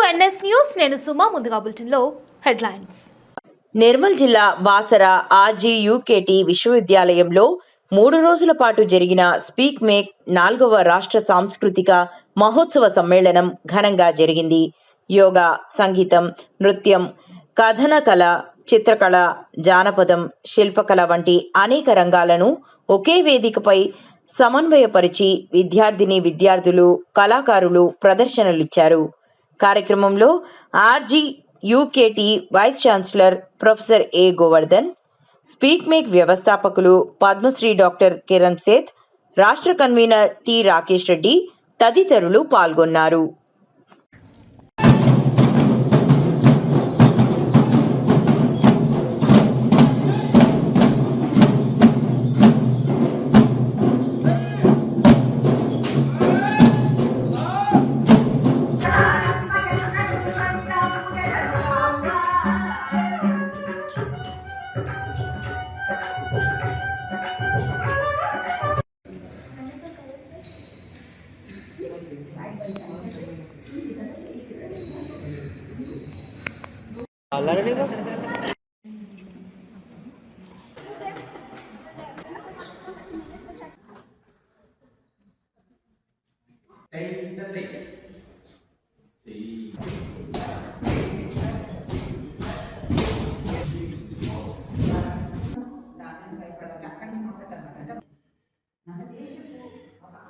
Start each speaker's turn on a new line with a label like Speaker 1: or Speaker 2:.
Speaker 1: NS news నేను సుమా ముందుగా బులెటిన్లో హెడ్లైన్స్.
Speaker 2: నిర్మల్ జిల్లా బాసర RGUKT విశ్వవిద్యాలయంలో 3 రోజుల పాటు జరిగిన స్పీక్ మేక్ 4వ రాష్ట్ర సాంస్కృతిక మహోత్సవ సమ్మేళనం ఘనంగా జరిగింది. యోగా, సంగీతం, నృత్యం, కథన కళ, చిత్రకళ, జానపదం, శిల్పకళ వంటి అనేక రంగాలను ఒకే వేదికపై సమన్వయపరిచి విద్యార్థులు, కళాకారులు ప్రదర్శనలిచ్చారు. కార్యక్రమంలో RGUKT vice chancellor professor A. Govardhan, SPIC MACAY వ్యవస్థాపకులు పద్మశ్రీ డాక్టర్ కిరణ్ సేథ్, రాష్ట్ర కన్వీనర్ T. రాకేష్ రెడ్డి తదితరులు పాల్గొన్నారు.
Speaker 3: Hablar, amigo.